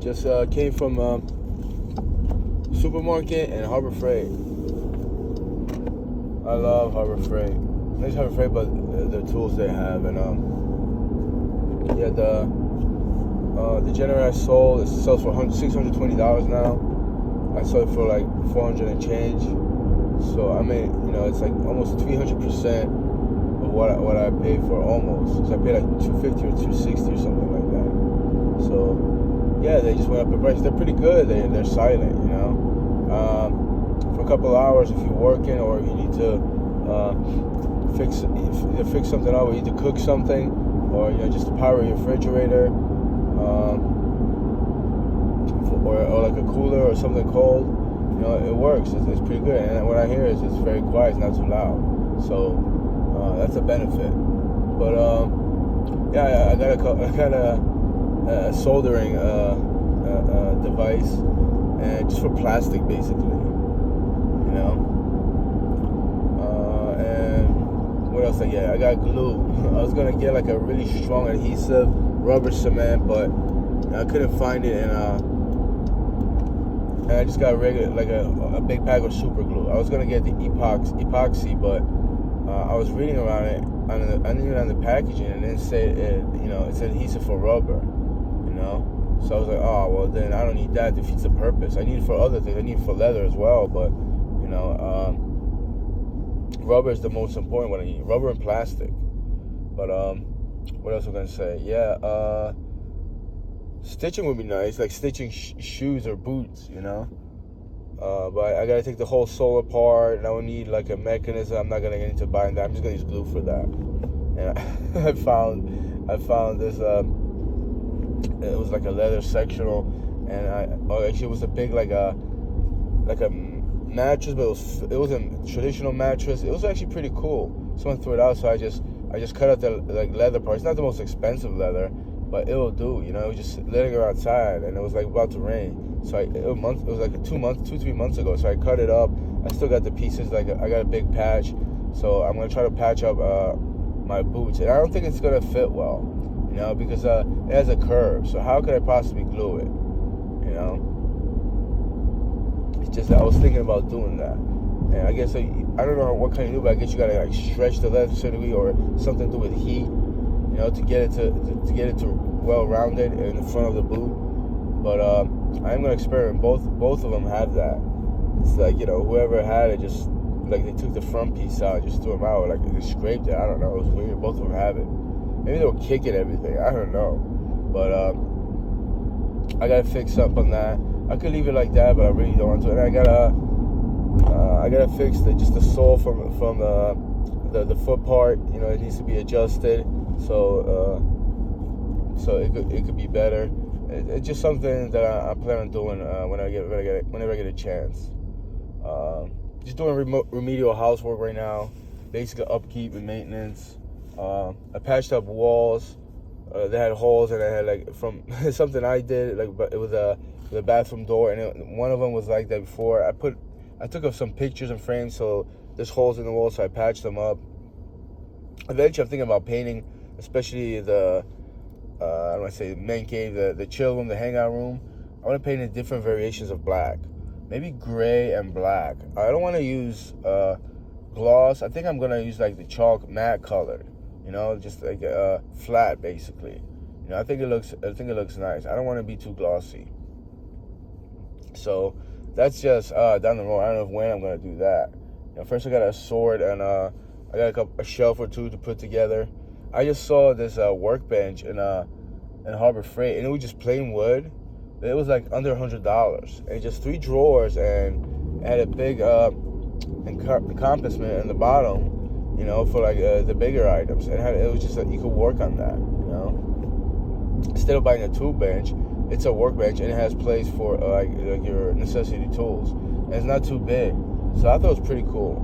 Just came from supermarket and Harbor Freight. I love Harbor Freight. Not just Harbor Freight, but the tools they have. And yeah, the generator I sold, it sells for $620 now. I sold it for like 400 and change. So I mean, it's like almost 300% of what I paid for, almost. So I paid like 250 or 260 or something like that. So yeah, they just went up in price. They're pretty good. They're silent, for a couple of hours if you're working or you need to fix something up, or you need to cook something, or just to power your refrigerator, or like a cooler or something cold. It works. It's pretty good. And what I hear is it's very quiet. It's not too loud. So that's a benefit. But yeah, I got a soldering device, and just for plastic, basically. And what else? I got glue. I was gonna get like a really strong adhesive rubber cement, but I couldn't find it, and I just got a big pack of super glue. I was gonna get the epoxy, but I was reading around it on the packaging, and it said it said adhesive for rubber. So I was like, oh well, then I don't need that. It defeats the purpose. I need it for other things. I need it for leather as well, but rubber is the most important one I need. Rubber and plastic. But what else was I gonna say? Yeah, stitching would be nice, like stitching shoes or boots, but I gotta take the whole sole apart, and I would need like a mechanism. I'm not gonna get into buying that. I'm just gonna use glue for that. And I found this. It was like a leather sectional, and actually it was a big like a mattress, but it was a traditional mattress. It was actually pretty cool. Someone threw it out, so I just cut out the leather part. It's not the most expensive leather, but it will do. It was just letting her outside, and it was like about to rain. So it was like 2-3 months ago. So I cut it up. I still got the pieces. I got a big patch. So I'm gonna try to patch up my boots, and I don't think it's gonna fit well, because it has a curve. So how could I possibly glue it? It's just that I was thinking about doing that, and I guess I don't know what kind of do, but I guess you gotta like stretch the leather to a certain degree, or something to do with heat, to get it to well rounded in the front of the boot. But I'm gonna experiment. Both of them have that. It's like whoever had it, just like they took the front piece out, just threw them out, like they scraped it. I don't know. It was weird. Both of them have it. Maybe they were kicking everything. I don't know. But I gotta fix up on that. I could leave it like that, but I really don't want to. And I gotta fix the sole from the foot part. It needs to be adjusted. So it could be better. It's just something that I plan on doing whenever I get a chance. Just doing remedial housework right now, basic upkeep and maintenance. I patched up walls. They had holes, and I had from something I did, it was the bathroom door, and one of them was like that before. I took up some pictures and frames, so there's holes in the wall, so I patched them up. Eventually, I'm thinking about painting, especially the I don't want to say the main cave, the chill room, the hangout room. I want to paint in different variations of black, maybe gray and black. I don't want to use gloss. I think I'm gonna use like the chalk matte color, just like flat basically. I think it looks nice. I don't want to be too glossy. So that's just down the road. I don't know when I'm gonna do that. First I got a sword, and I got a shelf or two to put together. I just saw this workbench in Harbor Freight, and it was just plain wood. It was like under $100, and just 3 drawers, and it had a big encompassment in the bottom, for like the bigger items. And it was just you could work on that, Instead of buying a tool bench, it's a workbench, and it has place for like your necessity tools, and it's not too big. So I thought it was pretty cool.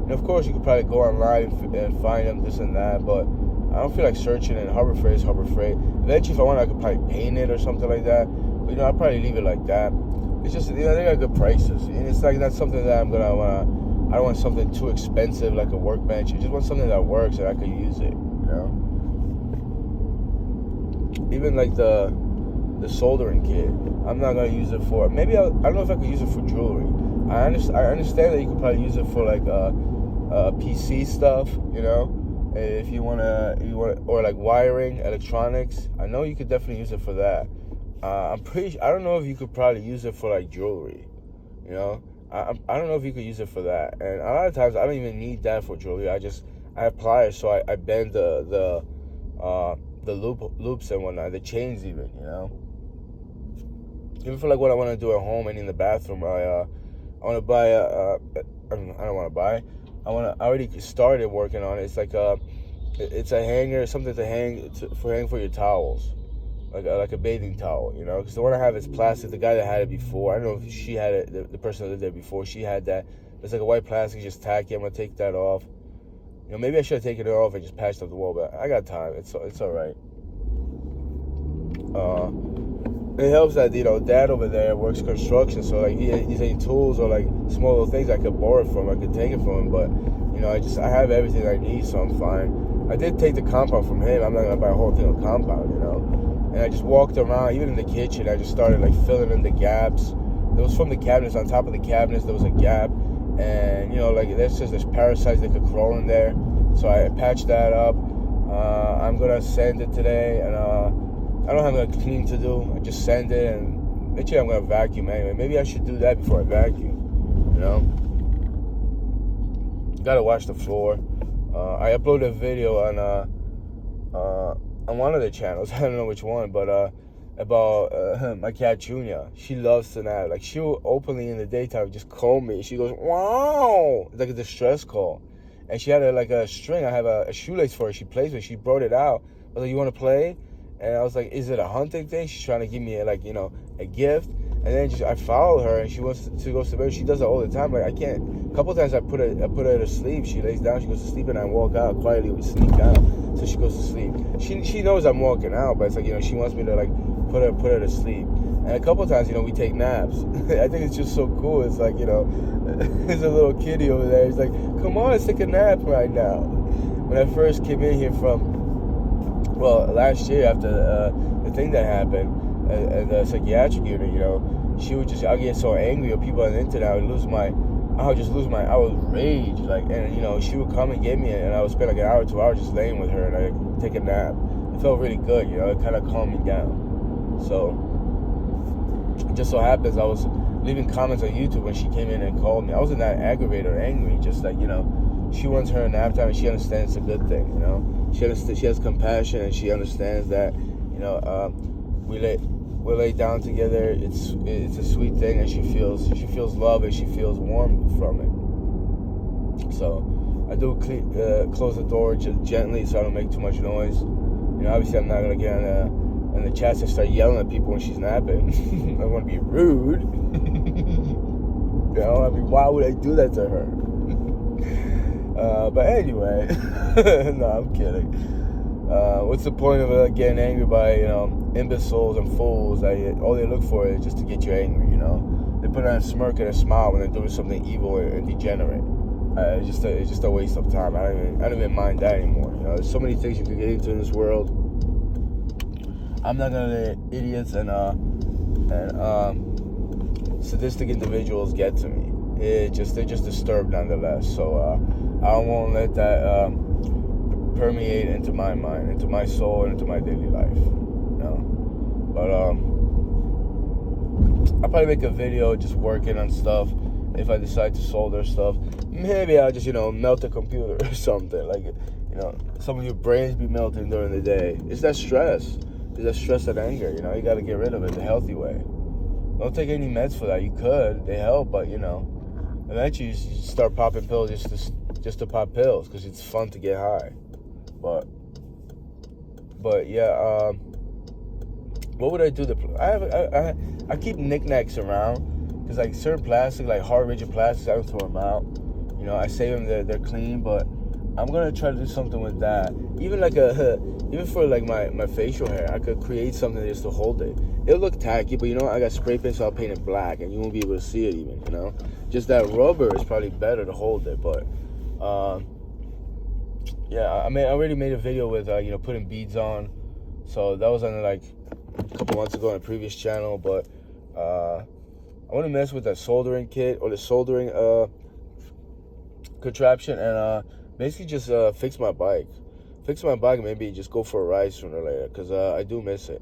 And of course, you could probably go online and find them, this and that, but I don't feel like searching. And Harbor Freight is Harbor Freight. Eventually, if I want, I could probably paint it or something like that. But I'll probably leave it like that. It's just they got good prices, and it's like not something that I'm gonna wanna. I don't want something too expensive like a workbench. I just want something that works and I could use it. Even like the the soldering kit. I'm not gonna use it for. Maybe I don't know if I could use it for jewelry. I understand that you could probably use it for like PC stuff, you know. If you wanna, or like wiring, electronics. I know you could definitely use it for that. I don't know if you could probably use it for like jewelry, you know. I don't know if you could use it for that. And a lot of times I don't even need that for jewelry. I have pliers, so I bend the loops and whatnot, the chains even, you know. Even for like what I want to do at home and in the bathroom, I want to buy I don't want to buy. I already started working on it. It's like it's a hanger, something to hang for your towels, like a bathing towel, you know. Because the one I have is plastic. The guy that had it before, I don't know if she had it. The person that lived there before, she had that. It's like a white plastic, just tacky. I'm gonna take that off. You know, maybe I should have taken it off and just patched up the wall, but I got time. It's all right. It helps that, you know, Dad over there works construction, so like he's any tools or like small little things I could borrow from, I could take it from him. But you know, I have everything I need, so I'm fine. I did take the compound from him. I'm not gonna buy a whole thing of compound, you know. And I just walked around, even in the kitchen. I just started like filling in the gaps. It was from the cabinets. On top of the cabinets, there was a gap, and you know, like there's parasites that could crawl in there. So I patched that up. I'm gonna sand it today, and I don't have a clean to do. I just sand it, and actually I'm gonna vacuum anyway. Maybe I should do that before I vacuum. You know, gotta wash the floor. I uploaded a video on one of the channels. I don't know which one, but about my cat Junior. She loves to nap. Like she will openly in the daytime just call me. She goes, "Wow!" It's like a distress call. And she had a string. I have a shoelace for her. She plays with. She brought it out. I was like, "You want to play?" And I was like, "Is it a hunting thing?" She's trying to give me a gift. And then I followed her, and she wants to go to bed. She does it all the time. Like I can't. A couple times I put her to sleep. She lays down. She goes to sleep, and I walk out quietly. We sneak out, so she goes to sleep. She knows I'm walking out, but it's like, you know, she wants me to like put her to sleep. And a couple times, you know, we take naps. I think it's just so cool. It's like, you know, there's a little kitty over there. He's like, "Come on, let's take a nap right now." When I first came in here last year after the thing that happened at the psychiatric unit, you know, I'll get so angry with people on the internet. I would rage, like, and you know, she would come and get me, and I would spend like an hour, 2 hours just laying with her, and I'd take a nap. It felt really good, you know, it kind of calmed me down. So, it just so happens I was leaving comments on YouTube when she came in and called me. I wasn't that aggravated or angry, just like, you know, she wants her nap time, and she understands it's a good thing, you know. She has compassion, and she understands that, you know, we lay down together. It's a sweet thing, and she feels love, and she feels warm from it. So I do close the door just gently, so I don't make too much noise. You know, obviously I'm not gonna get on the chats and start yelling at people when she's napping. I don't want to be rude. You know, I mean, why would I do that to her? But anyway, no, I'm kidding. What's the point of getting angry by, you know, imbeciles and fools? All they look for is just to get you angry, you know. They put on a smirk and a smile when they're doing something evil and degenerate. It's just a waste of time. I don't even mind that anymore. You know, there's so many things you can get into in this world. I'm not gonna let idiots and sadistic individuals get to me. They're just disturbed nonetheless. So I won't let that permeate into my mind, into my soul, and into my daily life. You know? But I'll probably make a video just working on stuff. If I decide to solder stuff, maybe I'll just, you know, melt the computer or something. Like, you know, some of your brains be melting during the day. It's that stress. It's that stress and anger. You know, you got to get rid of it the healthy way. Don't take any meds for that. You could. They help, but, you know, eventually you start popping pills just to pop pills because it's fun to get high. But yeah, what would I do? I keep knickknacks around. Because, like, certain plastic, like hard, rigid plastics, I don't throw them out. You know, I save them, they're clean, but I'm going to try to do something with that. Even for, like, my facial hair, I could create something just to hold it. It'll look tacky, but, you know what? I got spray paint, so I'll paint it black, and you won't be able to see it even, you know? Just that rubber is probably better to hold it, but, yeah, I already made a video with, you know, putting beads on. So that was on, like, a couple months ago on a previous channel, but I want to mess with that soldering kit or the soldering contraption and basically just fix my bike. Fix my bike and maybe just go for a ride sooner or later because I do miss it.